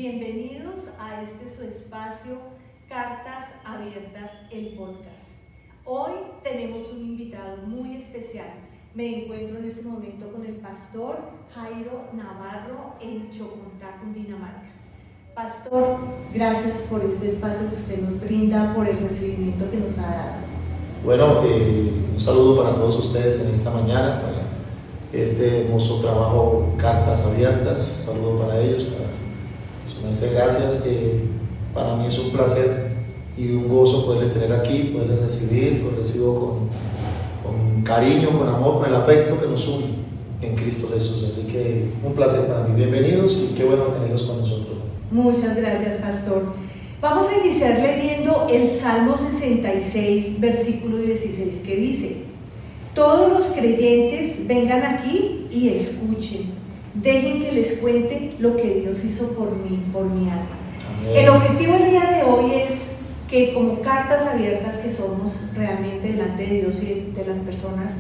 Bienvenidos a este su espacio Cartas Abiertas, el podcast. Hoy tenemos un invitado muy especial. Me encuentro en este momento con el pastor Jairo Navarro en Chocontá, Cundinamarca. Pastor, gracias por este espacio que usted nos brinda, por el recibimiento que nos ha dado. Bueno, un saludo para todos ustedes en esta mañana, para este hermoso trabajo Cartas Abiertas. Saludo para ellos, para su merced, gracias. Para mí es un placer y un gozo poderles tener aquí, poderles recibir. Los recibo con cariño, con amor, con el afecto que nos une en Cristo Jesús. Así que un placer para mí. Bienvenidos y qué bueno tenerlos con nosotros. Muchas gracias, pastor. Vamos a iniciar leyendo el Salmo 66, versículo 16, que dice: todos los creyentes vengan aquí y escuchen, dejen que les cuente lo que Dios hizo por mí, por mi alma. Amén. El objetivo del día de hoy es que, como cartas abiertas que somos realmente delante de Dios y de las personas,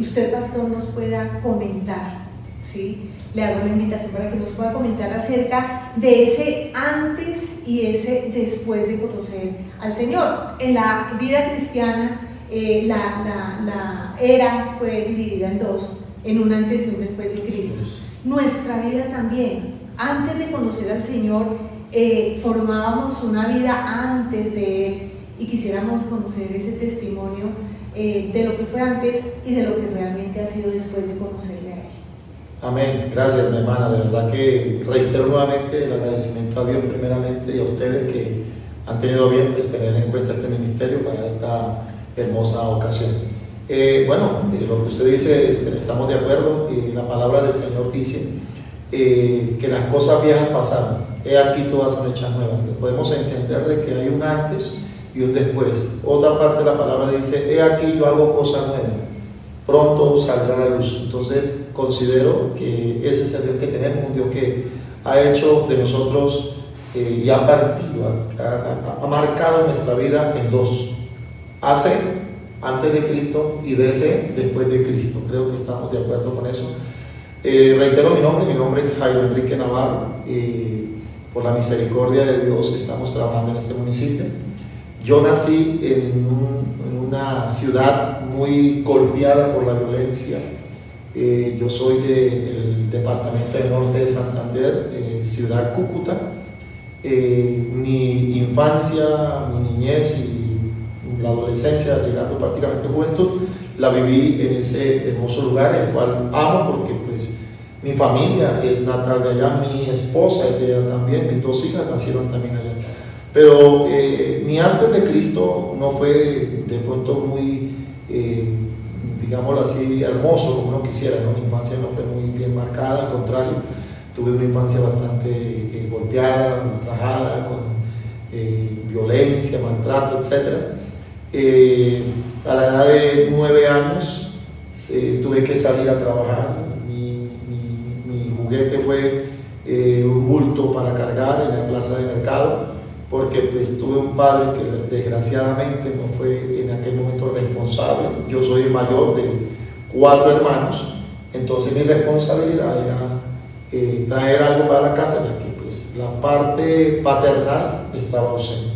usted, pastor, nos pueda comentar, ¿sí? Le hago la invitación para que nos pueda comentar acerca de ese antes y ese después de conocer al Señor. En la vida cristiana, la era fue dividida en dos, en un antes y un después de Cristo. Nuestra vida también, antes de conocer al Señor, formábamos una vida antes de Él, y quisiéramos conocer ese testimonio de lo que fue antes y de lo que realmente ha sido después de conocerle a Él. Amén, gracias mi hermana, de verdad que reitero nuevamente el agradecimiento a Dios primeramente y a ustedes que han tenido bien pues tener en cuenta este ministerio para esta hermosa ocasión. Lo que usted dice, estamos de acuerdo, la palabra del Señor dice que las cosas viejas pasaron, he aquí todas son hechas nuevas. Podemos entender de que hay un antes y un después. Otra parte de la palabra dice, he aquí yo hago cosas nuevas, pronto saldrá la luz. Entonces considero que ese es el Dios que tenemos, un Dios que ha hecho de nosotros y ha partido, ha marcado nuestra vida en dos: hace antes de Cristo y después de Cristo. Creo que estamos de acuerdo con eso. Reitero mi nombre es Jairo Enrique Navarro. Por la misericordia de Dios estamos trabajando en este municipio. Yo nací en una ciudad muy golpeada por la violencia. Yo soy del departamento del norte de Santander, ciudad Cúcuta. Mi infancia, mi niñez y la adolescencia, llegando prácticamente a juventud, la viví en ese hermoso lugar, el cual amo porque pues mi familia es natal de allá, mi esposa es de allá también, mis dos hijas nacieron también allá. Pero mi antes de Cristo no fue de pronto muy, digámoslo así, hermoso como uno quisiera, ¿no? Mi infancia no fue muy bien marcada, al contrario, tuve una infancia bastante golpeada, ultrajada, con violencia, maltrato, etc. A la edad de 9 años tuve que salir a trabajar. Mi juguete fue un bulto para cargar en la plaza de mercado, porque pues tuve un padre que desgraciadamente no fue en aquel momento responsable. Yo soy el mayor de 4 hermanos, entonces mi responsabilidad era traer algo para la casa, ya que pues la parte paternal estaba ausente.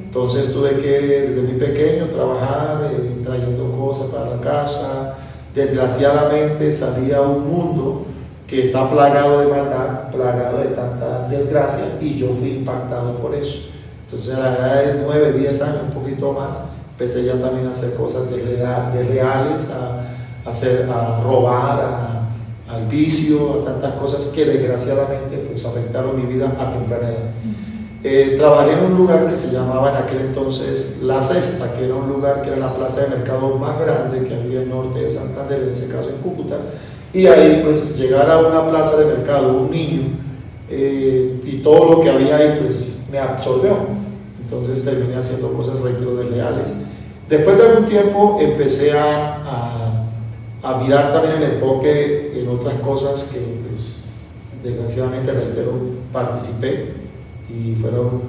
Entonces tuve que desde muy pequeño trabajar trayendo cosas para la casa. Desgraciadamente salí a un mundo que está plagado de maldad, plagado de tanta desgracia, y yo fui impactado por eso. Entonces a la edad de 9, 10 años, un poquito más, empecé ya también a hacer cosas desleales, a robar, al vicio, a tantas cosas que desgraciadamente pues afectaron mi vida a temprana edad. Trabajé en un lugar que se llamaba en aquel entonces La Cesta, que era un lugar que era la plaza de mercado más grande que había en el norte de Santander, en ese caso en Cúcuta. Y ahí pues llegar a una plaza de mercado, un niño, y todo lo que había ahí pues me absorbió. Entonces terminé haciendo cosas, reitero, desleales. Después de algún tiempo empecé a mirar también el enfoque en otras cosas que pues desgraciadamente, reitero, participé, y fueron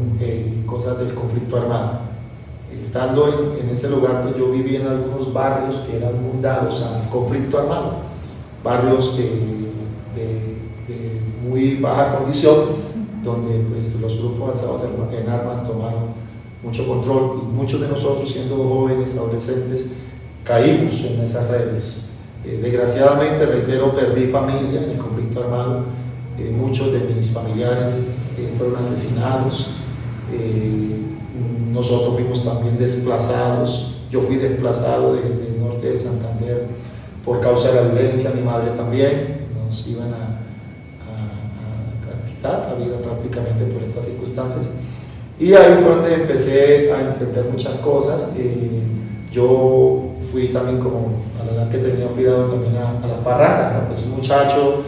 cosas del conflicto armado. Estando en ese lugar pues yo viví en algunos barrios que eran muy dados al conflicto armado, barrios de muy baja condición, donde pues, los grupos avanzados en armas tomaron mucho control y muchos de nosotros, siendo jóvenes, adolescentes, caímos en esas redes. Desgraciadamente, reitero, perdí familia en el conflicto armado. Muchos de mis familiares fueron asesinados. Nosotros fuimos también desplazados. Yo fui desplazado del norte de Santander por causa de la violencia. Mi madre también. Nos iban a quitar la vida prácticamente por estas circunstancias. Y ahí fue donde empecé a entender muchas cosas. Yo fui también, como a la edad que tenía, fui dado también a la parranda, ¿no? Pues un muchacho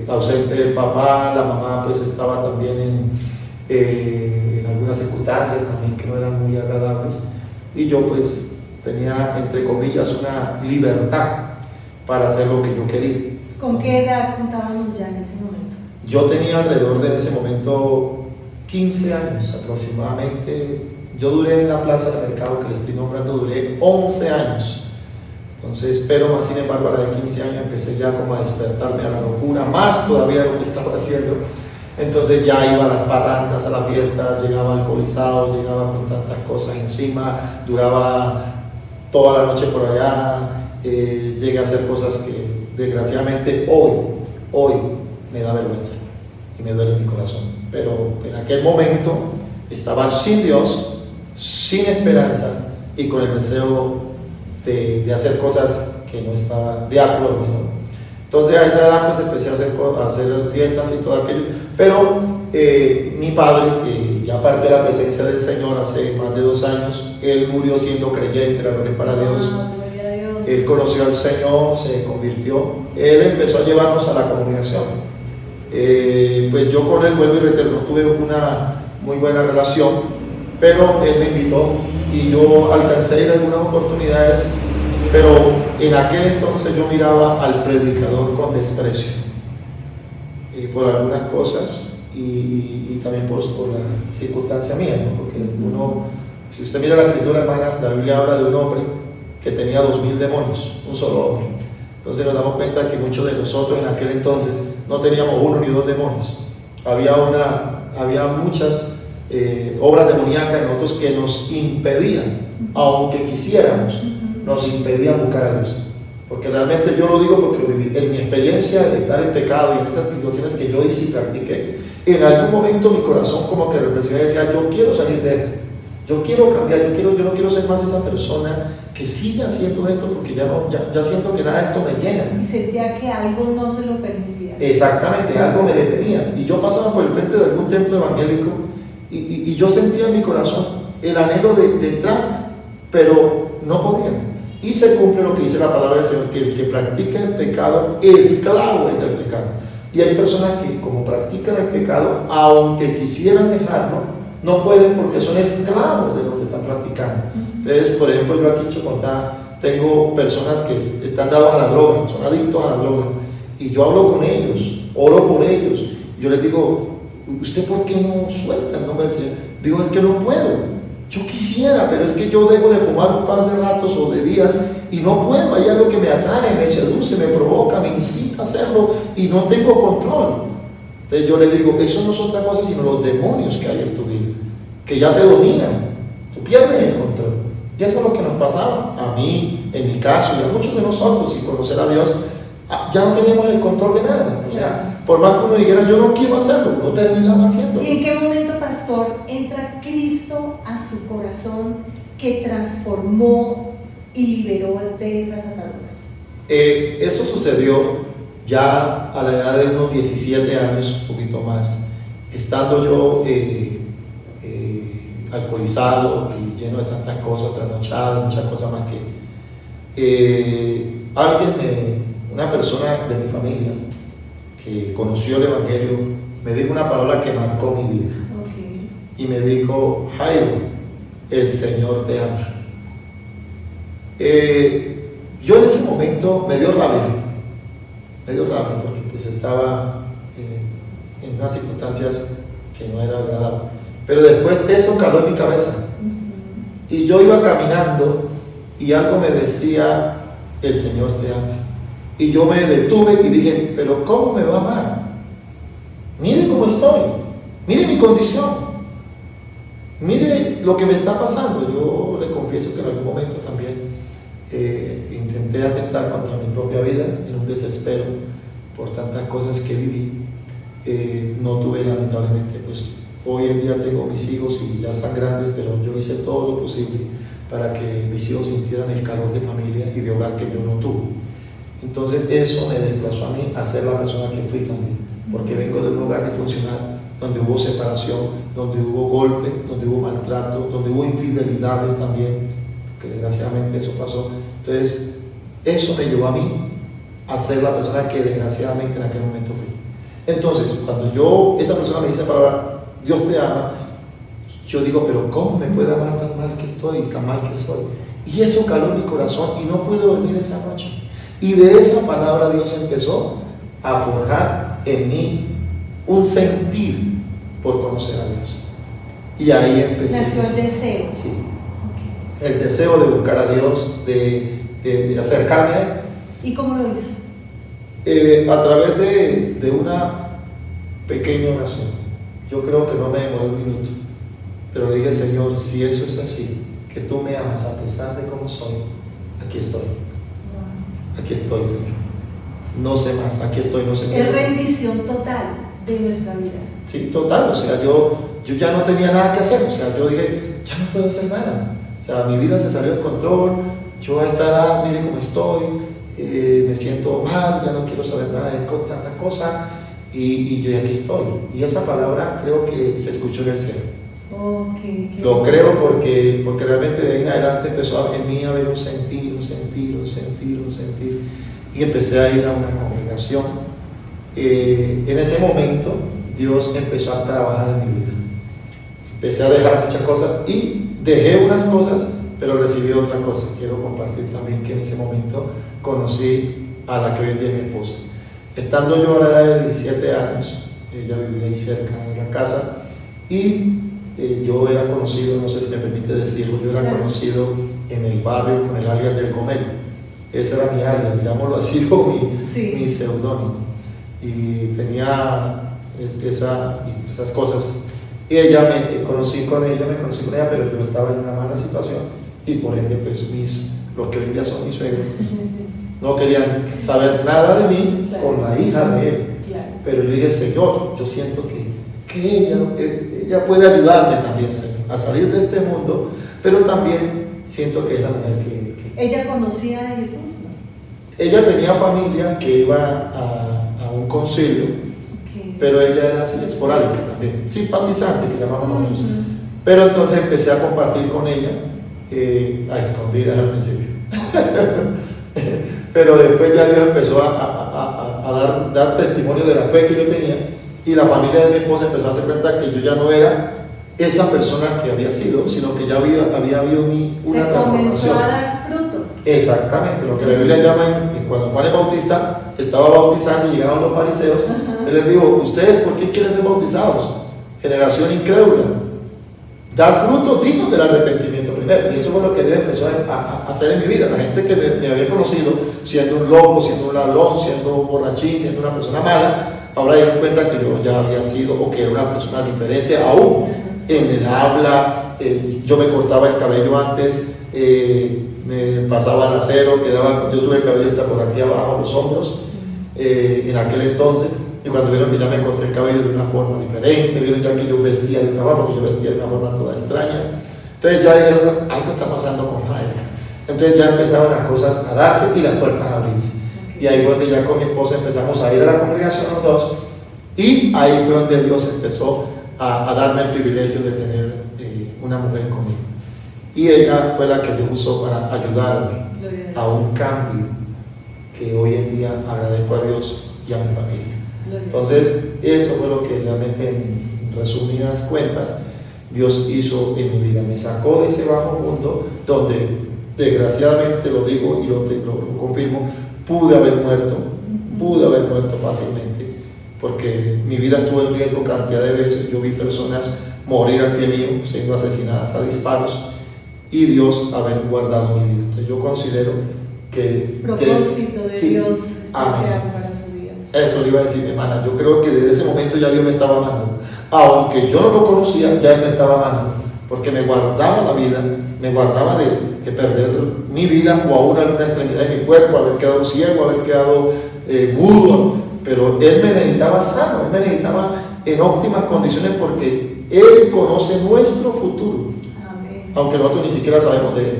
ausente del papá, la mamá pues estaba también en algunas circunstancias también que no eran muy agradables, y yo pues tenía, entre comillas, una libertad para hacer lo que yo quería. ¿Con qué edad contábamos ya en ese momento? Yo tenía alrededor de en ese momento 15 años aproximadamente. Yo duré en la plaza del mercado que le estoy nombrando, duré 11 años. Entonces, pero más sin embargo a la de 15 años empecé ya como a despertarme a la locura, más todavía de lo que estaba haciendo. Entonces ya iba a las parrandas, a las fiestas, llegaba alcoholizado, llegaba con tantas cosas encima, duraba toda la noche por allá, llegué a hacer cosas que desgraciadamente hoy me da vergüenza y me duele mi corazón. Pero en aquel momento estaba sin Dios, sin esperanza y con el deseo de hacer cosas que no estaba de acuerdo, ¿no? Entonces a esa edad pues empecé a hacer fiestas y todo aquello, pero mi padre, que ya partió de la presencia del Señor hace más de 2 años, él murió siendo creyente, la gloria para Dios. Él conoció al Señor, se convirtió, él empezó a llevarnos a la congregación. Pues yo con él, vuelvo y reitero, no tuve una muy buena relación, pero él me invitó y yo alcancé a ir a algunas oportunidades, pero en aquel entonces yo miraba al predicador con desprecio por algunas cosas y también por la circunstancia mía, ¿no? Porque uno, si usted mira la escritura, hermana, la Biblia habla de un hombre que tenía 2000 demonios, un solo hombre. Entonces nos damos cuenta que muchos de nosotros en aquel entonces no teníamos 1 ni 2 demonios. Había muchas obras demoníacas en nosotros que nos impedían, aunque quisiéramos, nos impedían buscar a Dios. Porque realmente yo lo digo porque lo viví. En mi experiencia de estar en pecado y en esas situaciones que yo hice y practiqué, en algún momento mi corazón como que reflexionaba y decía, yo quiero salir de esto, yo quiero cambiar, yo no quiero ser más esa persona que sigue haciendo esto, porque ya siento que nada de esto me llena. Y sentía que algo no se lo permitía. Exactamente, algo me detenía. Y yo pasaba por el frente de algún templo evangélico y yo sentía en mi corazón el anhelo de entrar, pero no podía. Y se cumple lo que dice la palabra del Señor, que el que practica el pecado, esclavo es del pecado. Y hay personas que, como practican el pecado, aunque quisieran dejarlo, no pueden porque son esclavos de lo que están practicando. Entonces, por ejemplo, yo aquí en Chocotá tengo personas que están dadas a la droga, son adictos a la droga, y yo hablo con ellos, oro por ellos. Yo les digo, ¿usted por qué no suelta? No me dice, digo, es que no puedo. Yo quisiera, pero es que yo dejo de fumar un par de ratos o de días y no puedo. Hay algo que me atrae, me seduce, me provoca, me incita a hacerlo y no tengo control. Entonces yo le digo, eso no es otra cosa sino los demonios que hay en tu vida, que ya te dominan, tú pierdes el control. Y eso es lo que nos pasaba a mí, en mi caso, y a muchos de nosotros, sin conocer a Dios, ya no teníamos el control de nada. O sea, por más que uno dijera, yo no quiero hacerlo, no terminaba haciéndolo. ¿Y en qué momento, pastor, entra Cristo a su corazón que transformó y liberó de esas ataduras? Eso sucedió ya a la edad de unos 17 años, un poquito más, estando yo alcoholizado y lleno de tantas cosas, trasnochado, muchas cosas más que una persona de mi familia que conoció el Evangelio me dijo una palabra que marcó mi vida. Y me dijo, Jairo, el Señor te ama. Yo en ese momento me dio rabia porque pues estaba en unas circunstancias que no era agradable. Pero después eso caló en mi cabeza. Y yo iba caminando y algo me decía, el Señor te ama. Y yo me detuve y dije, pero ¿cómo me va a amar? Mire cómo estoy. mire mi condición, mire lo que me está pasando. Yo le confieso que en algún momento también intenté atentar contra mi propia vida en un desespero por tantas cosas que viví. No tuve, lamentablemente, pues hoy en día tengo mis hijos y ya están grandes, pero yo hice todo lo posible para que mis hijos sintieran el calor de familia y de hogar que yo no tuve. Entonces eso me desplazó a mí a ser la persona que fui también, porque vengo de un hogar disfuncional donde hubo separación, donde hubo golpe, donde hubo maltrato, donde hubo infidelidades también, que desgraciadamente eso pasó. Entonces eso me llevó a mí a ser la persona que desgraciadamente en aquel momento fui. Entonces cuando esa persona me dice la palabra Dios te ama, yo digo, pero ¿cómo me puede amar tan mal que estoy, tan mal que soy? Y eso caló en mi corazón y no pude dormir esa noche. Y de esa palabra Dios empezó a forjar en mí un sentir por conocer a Dios. Y ahí empecé. Nació el deseo. Sí. Okay. El deseo de buscar a Dios, de acercarme a Él. ¿Y cómo lo hizo? A través de una pequeña oración. Yo creo que no me demoró un minuto. Pero le dije, Señor, si eso es así, que tú me amas a pesar de cómo soy, aquí estoy. Aquí estoy, Señor. No sé más, aquí estoy, no sé qué. Es rendición total de nuestra vida. Sí, total. O sea, yo ya no tenía nada que hacer. O sea, yo dije, ya no puedo hacer nada. O sea, mi vida se salió de control. Yo a esta edad, mire cómo estoy. Me siento mal, ya no quiero saber nada de tanta cosa. Y yo aquí estoy. Y esa palabra creo que se escuchó en el cielo. Okay, lo creo porque realmente de ahí en adelante empezó en mí a haber un sentir. Y empecé a ir a una congregación. En ese momento Dios empezó a trabajar en mi vida. Empecé a dejar muchas cosas y dejé unas cosas, pero recibí otra cosa. Quiero compartir también que en ese momento conocí a la que hoy en día es mi esposa. Estando yo a la edad de 17 años, ella vivía ahí cerca de la casa y yo era conocido, no sé si me permite decirlo, yo era conocido en el barrio con el alias del Gomelo. Ese era mi alias, digámoslo así, mi seudónimo. Y tenía esas cosas. Y me conocí con ella, pero yo estaba en una mala situación. Y por ende, pues los que hoy en día son mis suegros, pues, no querían saber nada de mí, claro, con la hija de él. Claro. Pero yo dije, Señor, yo siento que ella puede ayudarme también, Señor, a salir de este mundo, pero también siento que es la mujer que ¿Ella conocía a Jesús? ¿No? Ella tenía familia que iba a un concilio, okay, pero ella era así, esporádica también, simpatizante, que llamamos nosotros. Pero entonces empecé a compartir con ella, a escondidas al principio. Pero después ya Dios empezó a dar testimonio de la fe que yo tenía, y la familia de mi esposa empezó a hacer cuenta que yo ya no era esa persona que había sido, sino que ya había habido una transformación. Se comenzó a dar fruto. Exactamente, lo que la Biblia llama, cuando Juan el Bautista estaba bautizando y llegaron los fariseos, él les dijo, ¿ustedes por qué quieren ser bautizados? Generación incrédula. Dar frutos dignos del arrepentimiento primero. Y eso fue lo que Dios empezó a hacer en mi vida. La gente que me había conocido siendo un loco, siendo un ladrón, siendo un borrachín, siendo una persona mala, ahora dieron cuenta que yo ya había sido, o que era una persona diferente aún en el habla. Yo me cortaba el cabello antes, me pasaba el acero, yo tuve el cabello hasta por aquí abajo, los hombros, en aquel entonces. Y cuando vieron que ya me corté el cabello de una forma diferente, vieron ya que yo vestía de trabajo, porque yo vestía de una forma toda extraña, entonces ya dijeron, algo está pasando con Jaime. Entonces ya empezaron las cosas a darse y las puertas a abrirse. Y ahí fue donde ya con mi esposa empezamos a ir a la congregación los dos, y ahí fue donde Dios empezó a darme el privilegio de tener una mujer conmigo. Y ella fue la que Dios usó para ayudarme a un cambio que hoy en día agradezco a Dios y a mi familia. Entonces, eso fue lo que realmente, en resumidas cuentas, Dios hizo en mi vida. Me sacó de ese bajo mundo donde, desgraciadamente, lo digo y lo confirmo, pude haber muerto fácilmente, porque mi vida estuvo en riesgo cantidad de veces. Yo vi personas morir al pie mío, siendo asesinadas a disparos, y Dios haber guardado mi vida. Entonces, yo considero que propósito de sí, Dios especial para su vida. Eso le iba a decir mi hermana. Yo creo que desde ese momento ya Dios me estaba amando. Aunque yo no lo conocía, ya Él me estaba amando. Porque me guardaba la vida, me guardaba de perder mi vida o aún alguna extremidad de mi cuerpo, haber quedado ciego, haber quedado mudo. Pero Él me necesitaba sano, Él me necesitaba en óptimas condiciones porque Él conoce nuestro futuro. Amén. Aunque nosotros ni siquiera sabemos de Él.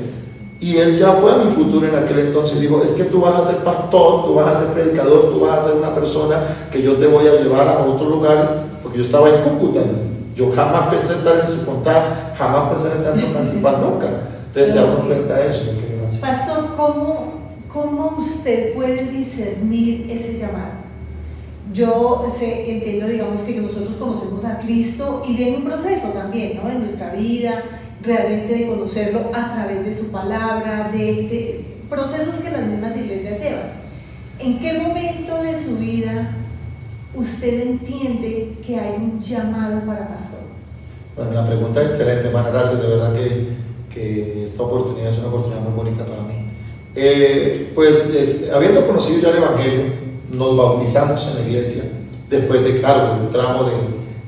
Y Él ya fue a mi futuro en aquel entonces. Dijo, es que tú vas a ser pastor, tú vas a ser predicador, tú vas a ser una persona que yo te voy a llevar a otros lugares, porque yo estaba en Cúcuta. Yo jamás pensé estar en Sucontá, jamás pensé estar en Tocancipá, nunca. Entonces se dan cuenta de eso. Pastor, ¿cómo usted puede discernir ese llamado? Yo entiendo, digamos, que nosotros conocemos a Cristo y viene un proceso también, ¿no? En nuestra vida, realmente de conocerlo a través de su palabra, de procesos que las mismas iglesias llevan. ¿En qué momento de su vida usted entiende que hay un llamado para pastor? Bueno, la pregunta es excelente, hermana, gracias, de verdad que esta oportunidad es una oportunidad muy bonita para mí. Habiendo conocido ya el Evangelio, nos bautizamos en la iglesia, después de, claro, un tramo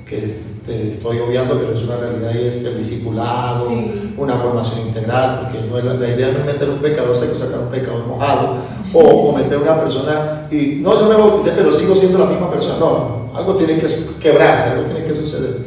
que te estoy obviando, pero es una realidad y es el discipulado, sí, una formación integral, porque no es la idea no es meter un pecador seco, sacar un pecador mojado, o meter una persona y, no, yo me bauticé, pero sigo siendo la misma persona. No, algo tiene que quebrarse, algo tiene que suceder.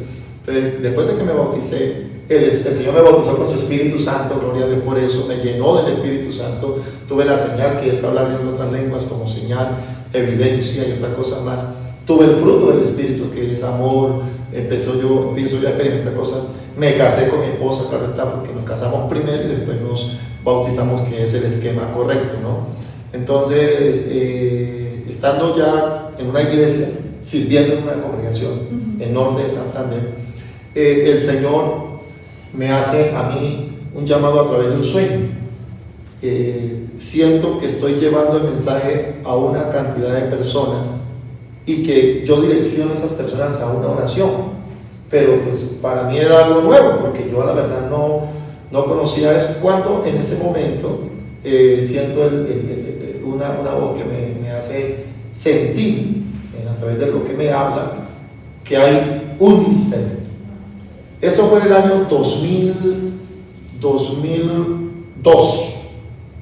Entonces, después de que me bauticé, el Señor me bautizó con su Espíritu Santo, gloria a Dios por eso, me llenó del Espíritu Santo, tuve la señal que es hablar en otras lenguas como señal, evidencia y otras cosas más. Tuve el fruto del Espíritu, que es amor. Empiezo yo a experimentar cosas. Me casé con mi esposa, claro está, porque nos casamos primero y después nos bautizamos, que es el esquema correcto, ¿no? Entonces, estando ya en una iglesia, sirviendo en una congregación en norte de Santander, el Señor me hace a mí un llamado a través de un sueño. Siento que estoy llevando el mensaje a una cantidad de personas y que yo direcciono a esas personas a una oración, pero pues para mí era algo nuevo, porque yo a la verdad no conocía eso. Cuando en ese momento siento una voz que me hace sentir, a través de lo que me habla, que hay un ministerio. Eso fue en el año 2002,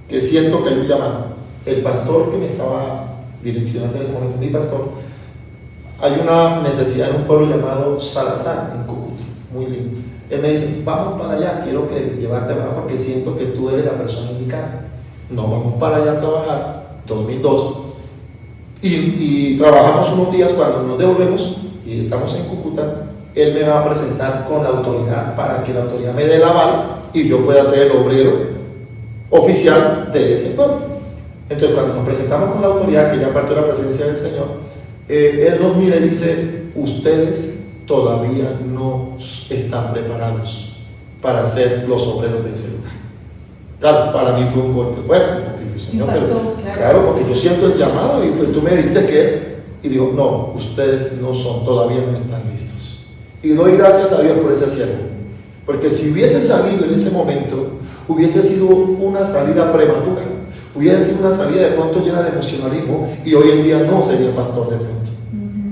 que siento que hay un llamado. El pastor que me estaba direccionando en ese momento, mi pastor, hay una necesidad en un pueblo llamado Salazar, en Cúcuta, muy lindo. Él me dice, vamos para allá, quiero llevarte allá porque siento que tú eres la persona indicada. Nos vamos para allá a trabajar, 2002, y trabajamos unos días. Cuando nos devolvemos y estamos en Cúcuta, él me va a presentar con la autoridad para que la autoridad me dé el aval y yo pueda ser el obrero oficial de ese pueblo. Entonces, cuando nos presentamos con la autoridad, que ya parte de la presencia del Señor, Él nos mira y dice, ustedes todavía no están preparados para ser los obreros de ese lugar. Claro, para mí fue un golpe fuerte, porque el Señor, claro, porque yo siento el llamado y pues tú me diste que, y digo, no, ustedes todavía no están listos. Y doy gracias a Dios por ese siervo, porque si hubiese salido en ese momento, hubiese sido una salida prematura, hubiese sido una salida de pronto llena de emocionalismo, y hoy en día no sería pastor de pronto,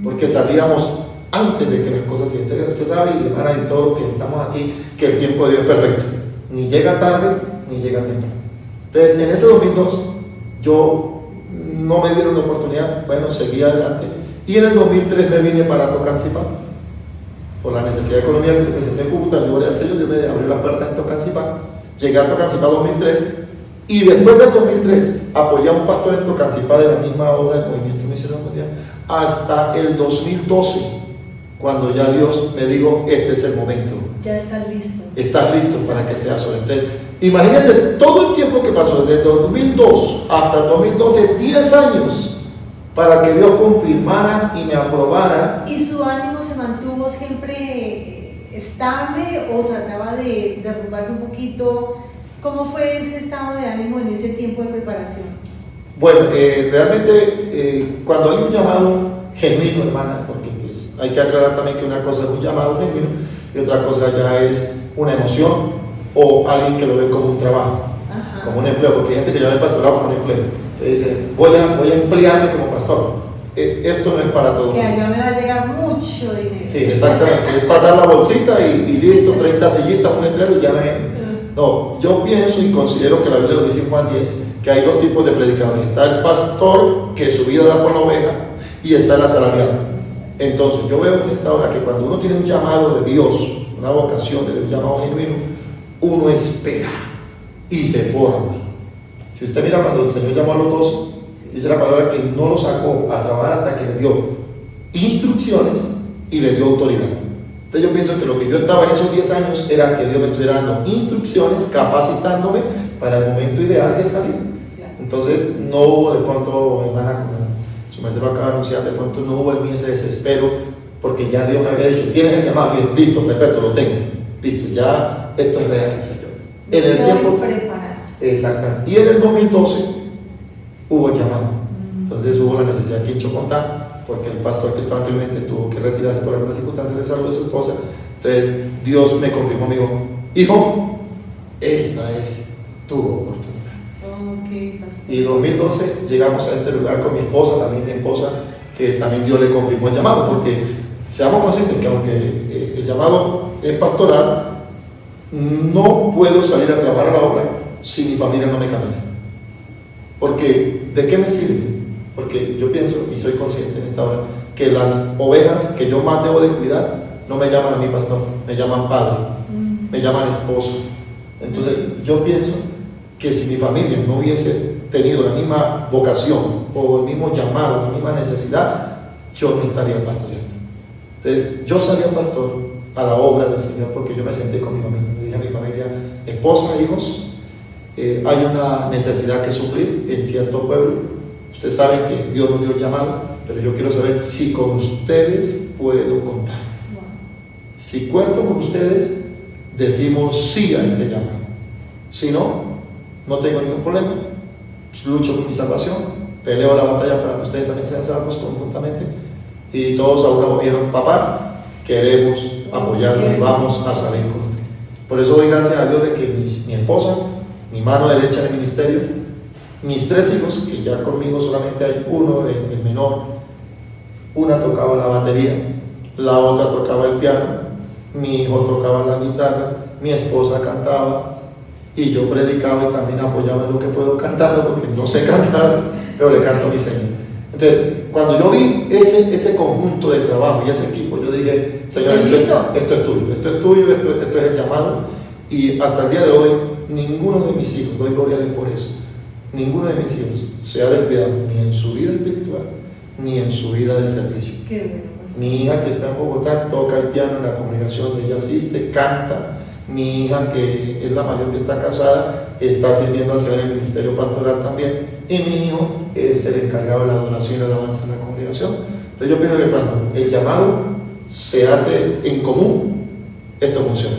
porque salíamos antes de que las cosas se den. Usted sabe, y hermana, y todos los que estamos aquí, que el tiempo de Dios es perfecto, ni llega tarde ni llega temprano. Entonces, en ese 2002 yo no me dieron la oportunidad, bueno, seguí adelante, y en el 2003 me vine para Tocancipá por la necesidad económica que se presentó en Cúcuta. Yo oré al Señor, Dios me abrió las puertas en Tocancipá. Llegué a Tocancipá 2003, y después del 2003 apoyé a un pastor en Tocancipá de la misma obra del Movimiento Misionero Mundial hasta el 2012, cuando ya Dios me dijo, este es el momento. Ya estás listo. Estás listo para que seas sobre. Entonces, imagínense todo el tiempo que pasó, desde 2002 hasta 2012, 10 años, para que Dios confirmara y me aprobara. ¿Y su ánimo se mantuvo siempre estable o trataba de derrumbarse un poquito? ¿Cómo fue ese estado de ánimo en ese tiempo de preparación? Bueno, realmente cuando hay un llamado genuino, hermana, porque pues, hay que aclarar también que una cosa es un llamado genuino y otra cosa ya es una emoción o alguien que lo ve como un trabajo, como un empleo, porque hay gente que llama el pastorado como un empleo. Entonces dice, voy a emplearme como pastor. esto no es para todo. Que allá me va a llegar mucho dinero. Sí, exactamente. Es pasar la bolsita y listo, 30 sillitas, un letrero y ya me... No, yo pienso y considero que la Biblia lo dice en Juan 10, que hay dos tipos de predicadores. Está el pastor que su vida da por la oveja y está el asalariado. Entonces yo veo en esta hora que cuando uno tiene un llamado de Dios, una vocación, un llamado genuino, uno espera y se forma. Si usted mira cuando el Señor llamó a los 12, dice la palabra que no lo sacó a trabajar hasta que le dio instrucciones y le dio autoridad. Entonces yo pienso que lo que yo estaba en esos 10 años era que Dios me estuviera dando instrucciones, capacitándome para el momento ideal de salir. Entonces no hubo de pronto, hermana, como su merced lo acaba de anunciar, de pronto no hubo en mí ese desespero, porque ya Dios me había dicho, tienes el llamado, bien, listo, perfecto, lo tengo, listo, ya esto es real, Señor. En el tiempo preparado. Exactamente. Y en el 2012 hubo el llamado. Entonces hubo la necesidad aquí en Chocontá, porque el pastor que estaba anteriormente tuvo que retirarse por algunas circunstancias de salud de su esposa. Entonces Dios me confirmó, me dijo, hijo, esta es tu oportunidad. Okay, pastor. Y en 2012 llegamos a este lugar con mi esposa, también mi esposa, que también Dios le confirmó el llamado, porque seamos conscientes que aunque el llamado es pastoral, no puedo salir a trabajar a la obra si mi familia no me camina. Porque, ¿de qué me sirve? Porque yo pienso, y soy consciente en esta hora, que las ovejas que yo más debo de cuidar no me llaman a mi pastor, me llaman padre, me llaman esposo. Entonces yo pienso que si mi familia no hubiese tenido la misma vocación o el mismo llamado, la misma necesidad, yo no estaría pastoreando. Entonces yo salí al pastor a la obra del Señor porque yo me senté con mi familia, le dije a mi familia, esposa, hijos, hay una necesidad que suplir en cierto pueblo. Ustedes saben que Dios nos dio el llamado, pero yo quiero saber si con ustedes puedo contar. Si cuento con ustedes, decimos sí a este llamado. Si no, no tengo ningún problema. Lucho por mi salvación, peleo la batalla para que ustedes también sean salvos conjuntamente. Y todos a una voz dijeron, papá, queremos apoyarlo y vamos a salir con usted. Por eso doy gracias a Dios de que mi esposa, mi mano derecha en el ministerio, mis 3 hijos, que ya conmigo solamente hay uno, el menor, una tocaba la batería, la otra tocaba el piano, mi hijo tocaba la guitarra, mi esposa cantaba y yo predicaba y también apoyaba en lo que puedo cantar, porque no sé cantar, pero le canto a mi Señor. Entonces, cuando yo vi ese conjunto de trabajo y ese equipo, yo dije, Señor, esto es tuyo, esto es el llamado. Y hasta el día de hoy, ninguno de mis hijos, doy gloria a Dios por eso, ninguno de mis hijos se ha descuidado ni en su vida espiritual ni en su vida de servicio. Qué bueno, pues. Mi hija que está en Bogotá toca el piano en la congregación, ella asiste, canta. Mi hija que es la mayor que está casada está sirviendo al Señor en el ministerio pastoral también, y mi hijo es el encargado de la adoración y la alabanza en la congregación. Entonces yo pienso que cuando el llamado se hace en común, esto funciona.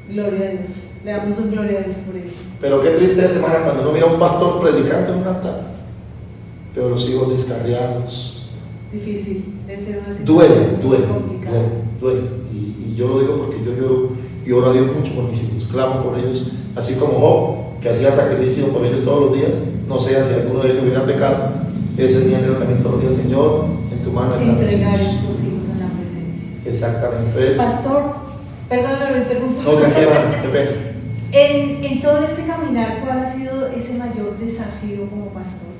Gloria a Dios, le damos un gloria a Dios por eso. Pero qué triste es, hermana, cuando uno mira a un pastor predicando en un altar, pero los hijos descarriados. Difícil, es una duele. Y yo lo digo porque yo lloro y oro a Dios mucho por mis hijos, clamo por ellos, así como Job, que hacía sacrificio por ellos todos los días. No sé si alguno de ellos hubiera pecado, ese es mi anhelo también todos los días, Señor, en tu mano están mis entregar hijos. estos hijos en la presencia. Exactamente. Entonces, pastor, perdón, lo interrumpo. No, tranquila, qué pena. En todo este caminar, ¿cuál ha sido ese mayor desafío como pastor?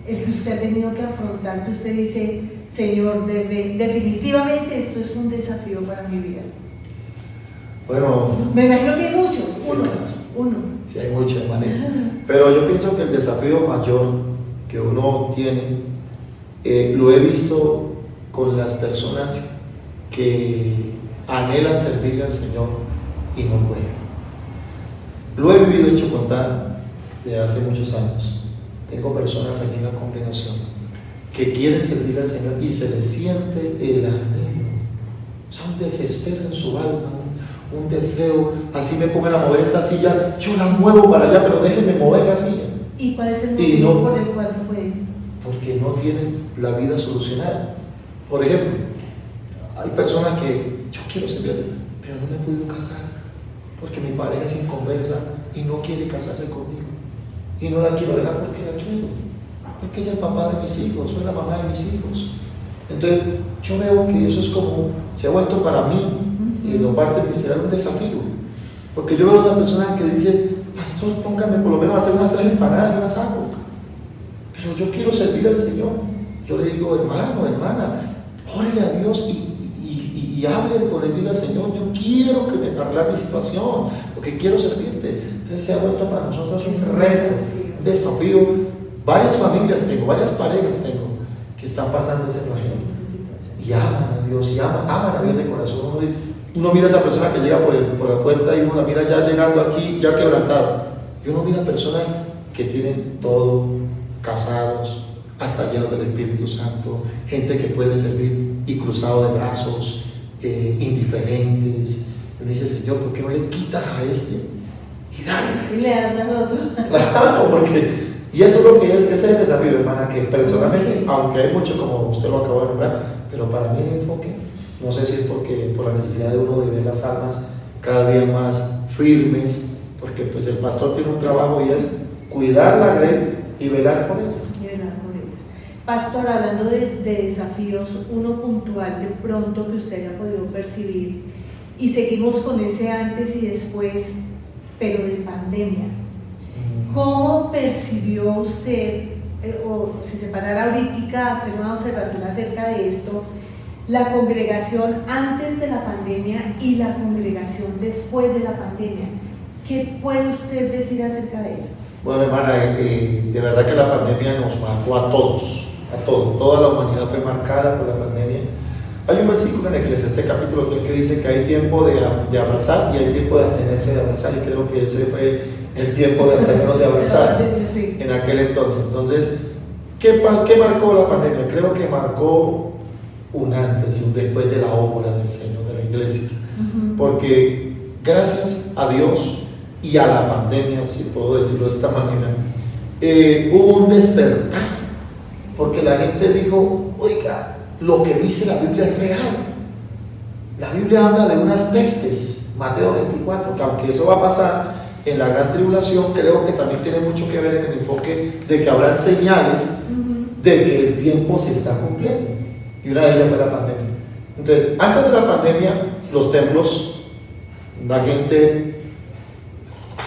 El que usted ha tenido que afrontar, que usted dice, Señor, definitivamente esto es un desafío para mi vida. Bueno, me imagino que hay muchos, sí, uno. Sí, hay muchos, hermanito. Pero yo pienso que el desafío mayor que uno tiene, lo he visto con las personas que anhelan servirle al Señor y no pueden. Lo he vivido en Chocontá desde hace muchos años. Tengo personas aquí en la congregación que quieren servir al Señor y se les siente el anhelo, o sea, un desespero en su alma, un deseo. Así me pongan a mover esta silla, yo la muevo para allá, pero déjenme mover la silla. ¿Y cuál es el motivo por el cual no pueden? Porque no tienen la vida solucionada. Por ejemplo, hay personas que yo quiero servir al Señor, pero no me he podido casar porque mi pareja es inconversa y no quiere casarse conmigo, y no la quiero dejar porque la quiero. porque es el papá de mis hijos, soy la mamá de mis hijos. Entonces, yo veo que eso es como, se ha vuelto para mí, lo parte ministerial, un desafío. Porque yo veo a esa persona que dice, pastor, póngame por lo menos a hacer unas 3 empanadas, yo las hago. Pero yo quiero servir al Señor. Yo le digo, hermano, hermana, órele a Dios y hable con él y diga, Señor, yo quiero que me arreglar mi situación, porque quiero servirte. Entonces se ha vuelto para nosotros un reto, un desafío. Varias familias tengo, varias parejas tengo que están pasando ese flagelo y aman a Dios, y aman a Dios de corazón. Uno mira a esa persona que llega por la puerta y uno la mira ya llegando aquí, ya quebrantado, y uno mira a personas que tienen todo, casados, hasta llenos del Espíritu Santo, gente que puede servir y cruzado de brazos, indiferentes. Y uno dice, Señor, ¿por qué no le quitas a este? Y dale. Y le das al otro. Claro, porque, y eso es lo que ese es el desafío, hermana, que personalmente, aunque hay mucho, como usted lo acabó de nombrar, pero para mí el enfoque, no sé si es porque por la necesidad de uno de ver las almas cada día más firmes, porque pues el pastor tiene un trabajo y es cuidar la grey y velar por ella. Pastor, hablando de desafíos, uno puntual de pronto que usted haya podido percibir, y seguimos con ese antes y después, pero de pandemia. ¿Cómo percibió usted, o si se parara ahorita hacer una observación acerca de esto, la congregación antes de la pandemia y la congregación después de la pandemia? ¿Qué puede usted decir acerca de eso? Bueno, hermana, de verdad que la pandemia nos marcó a todos. Toda la humanidad fue marcada por la pandemia. Hay un versículo en Eclesiastés capítulo 3 que dice que hay tiempo de abrazar y hay tiempo de abstenerse de abrazar, y creo que ese fue el tiempo de abstenernos de abrazar en aquel entonces. Entonces, ¿qué marcó la pandemia? Creo que marcó un antes y un después de la obra del Señor, de la iglesia, porque gracias a Dios y a la pandemia, si puedo decirlo de esta manera, hubo un despertar. Porque la gente dijo, oiga, lo que dice la Biblia es real. La Biblia habla de unas pestes, Mateo 24, que aunque eso va a pasar en la gran tribulación, creo que también tiene mucho que ver en el enfoque de que habrán señales de que el tiempo se está cumpliendo. Y una de ellas fue la pandemia. Entonces, antes de la pandemia, los templos, la gente,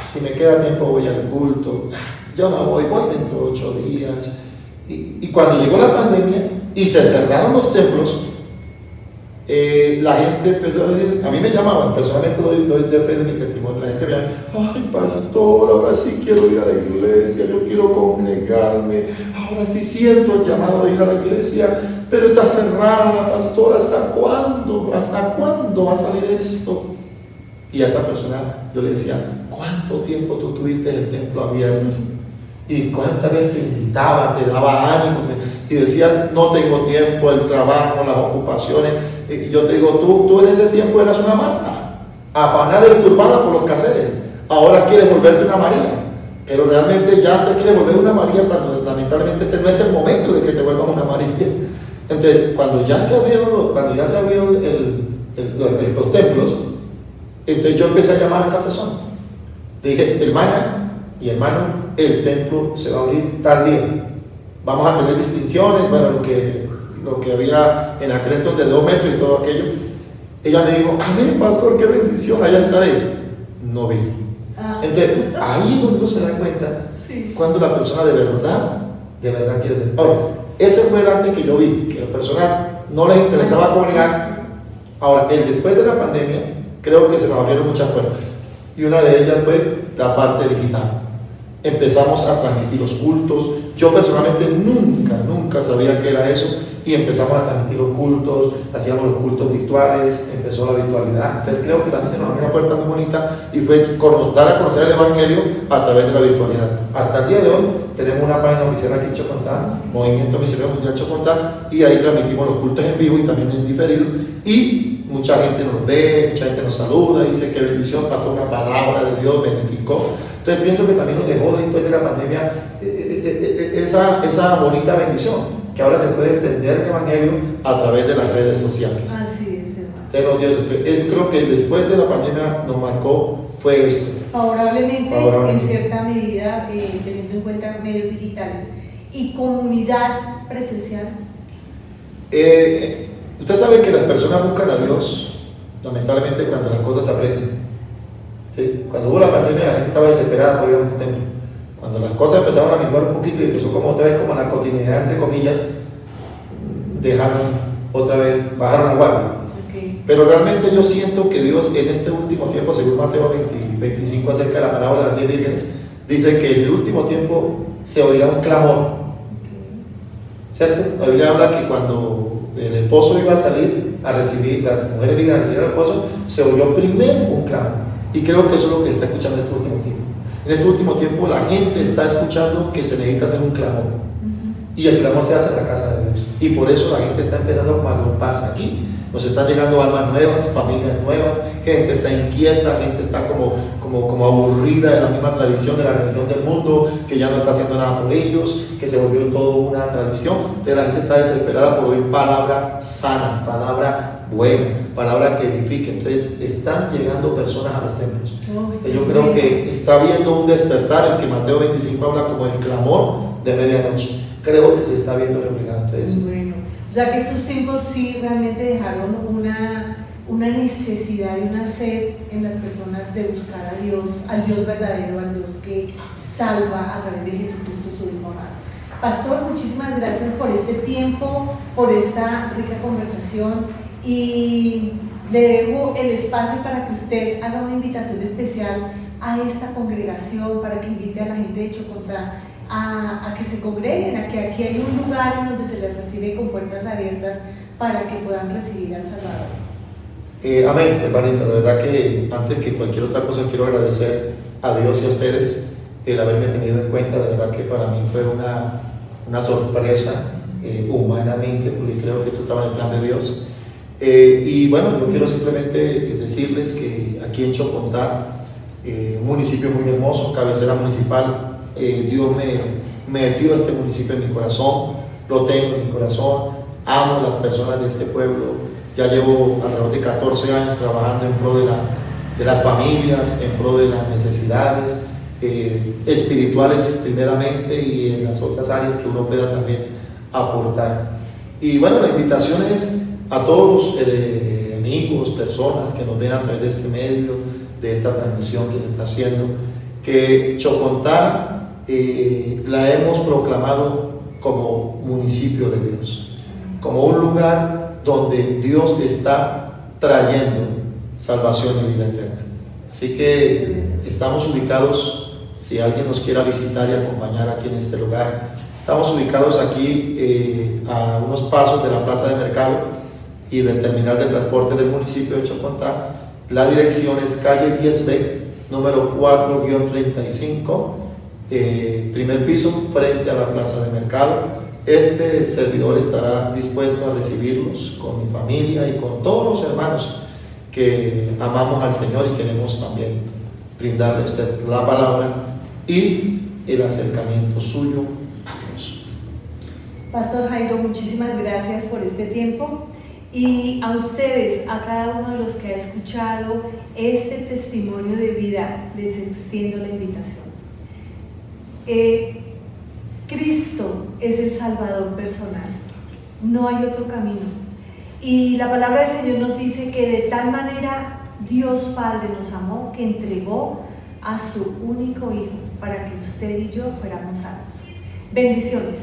si me queda tiempo voy al culto, yo no voy dentro de 8 días. Y cuando llegó la pandemia y se cerraron los templos, la gente empezó a decir, a mí me llamaban, personalmente doy de fe de mi testimonio, la gente me llama, ay pastor, ahora sí quiero ir a la iglesia, yo quiero congregarme, ahora sí siento el llamado de ir a la iglesia, pero está cerrada, pastor, ¿hasta cuándo va a salir esto? Y a esa persona yo le decía, ¿cuánto tiempo tú tuviste el templo abierto? Y cuántas veces te invitaba, te daba ánimo, y decía, no tengo tiempo, el trabajo, las ocupaciones. Y yo te digo, tú en ese tiempo eras una Marta, afanada y turbada por los quehaceres. Ahora quieres volverte una María, pero realmente ya te quieres volver una María cuando lamentablemente este no es el momento de que te vuelvas una María. Entonces, cuando ya se abrieron los templos, entonces yo empecé a llamar a esa persona. Le dije, hermana y hermano, el templo se va a abrir tal día. Vamos a tener distinciones, bueno, lo que había en aquel entonces de 2 metros y todo aquello. Ella me dijo, amén, pastor, qué bendición, allá estaré. No vino. Entonces, ahí es donde uno se da cuenta cuando la persona de verdad quiere ser. Ahora, ese fue el antes que yo vi, que a las personas no les interesaba congregar. Ahora, el después de la pandemia, creo que se nos abrieron muchas puertas. Y una de ellas fue la parte digital. Empezamos a transmitir los cultos. Yo personalmente nunca sabía qué era eso, y empezamos a transmitir los cultos, hacíamos los cultos virtuales, empezó la virtualidad. Entonces creo que también se nos abrió una puerta muy bonita y fue dar a conocer el Evangelio a través de la virtualidad. Hasta el día de hoy tenemos una página oficial aquí en Chocontá, Movimiento Misionero Mundial Chocontá, y ahí transmitimos los cultos en vivo y también en diferido, y mucha gente nos ve, mucha gente nos saluda, dice que bendición, pastor, una palabra de Dios beneficó. Entonces pienso que también nos dejó después de la pandemia esa bonita bendición, que ahora se puede extender el Evangelio a través de las redes sociales. Así es, hermano. Yo creo que después de la pandemia nos marcó fue esto. Favorablemente, en cierta medida, teniendo en cuenta medios digitales. y comunidad presencial? Usted sabe que las personas buscan a Dios, lamentablemente, cuando las cosas se apretan. ¿Sí? Cuando hubo la pandemia, la gente estaba desesperada por ir a un templo. Cuando las cosas empezaron a menguar un poquito y empezó como otra vez como la continuidad, entre comillas, dejaron otra vez, bajaron la guardia. Okay. Pero realmente yo siento que Dios en este último tiempo, según Mateo 25 acerca de la parábola de las 10 vírgenes, dice que en el último tiempo se oirá un clamor. ¿Cierto? La Biblia habla que cuando el esposo iba a salir a recibir, las mujeres iban a recibir al esposo, se oyó primero un clamor. Y creo que eso es lo que está escuchando en este último tiempo. En este último tiempo la gente está escuchando que se necesita hacer un clamor. Y el clamor se hace en la casa de Dios. Y por eso la gente está empezando a agruparse aquí. Nos están llegando almas nuevas, familias nuevas, gente está inquieta, gente está como aburrida de la misma tradición de la religión del mundo, que ya no está haciendo nada por ellos, que se volvió todo una tradición. Entonces la gente está desesperada por oír palabra sana, palabra buena, palabra que edifique. Entonces están llegando personas a los templos. Yo creo que está viendo un despertar, el que Mateo 25 habla como el clamor de medianoche. Creo que se está viendo reflejado. Entonces, bueno, o sea que estos tiempos sí realmente dejaron una necesidad y una sed en las personas de buscar a Dios, al Dios verdadero, al Dios que salva a través de Jesucristo, su Hijo amado. Pastor, muchísimas gracias por este tiempo, por esta rica conversación, y le dejo el espacio para que usted haga una invitación especial a esta congregación, para que invite a la gente de Chocontá a que se congreguen, a que aquí hay un lugar en donde se les recibe con puertas abiertas para que puedan recibir al Salvador. Amén, hermanita. De verdad que antes que cualquier otra cosa quiero agradecer a Dios y a ustedes el haberme tenido en cuenta. De verdad que para mí fue una sorpresa humanamente, porque creo que esto estaba en el plan de Dios. Y bueno, yo quiero simplemente decirles que aquí en Chocontá, un municipio muy hermoso, cabecera municipal, Dios me metió este municipio en mi corazón, lo tengo en mi corazón, amo a las personas de este pueblo. Ya llevo alrededor de 14 años trabajando en pro de las familias, en pro de las necesidades espirituales primeramente, y en las otras áreas que uno pueda también aportar. Y bueno, la invitación es a todos los amigos, personas que nos ven a través de este medio, de esta transmisión que se está haciendo, que Chocontá la hemos proclamado como municipio de Dios, como un lugar donde Dios está trayendo salvación y vida eterna. Así que estamos ubicados, si alguien nos quiera visitar y acompañar aquí en este lugar, estamos ubicados aquí a unos pasos de la plaza de mercado y del terminal de transporte del municipio de Chocontá. La dirección es calle 10B, número 4-35, primer piso, frente a la plaza de mercado. Este servidor estará dispuesto a recibirlos con mi familia y con todos los hermanos que amamos al Señor y queremos también brindarle a usted la palabra y el acercamiento suyo a Dios. Pastor Jairo, muchísimas gracias por este tiempo, y a ustedes, a cada uno de los que ha escuchado este testimonio de vida, les extiendo la invitación. Cristo es el Salvador personal, no hay otro camino, y la palabra del Señor nos dice que de tal manera Dios Padre nos amó que entregó a su único Hijo para que usted y yo fuéramos salvos. Bendiciones.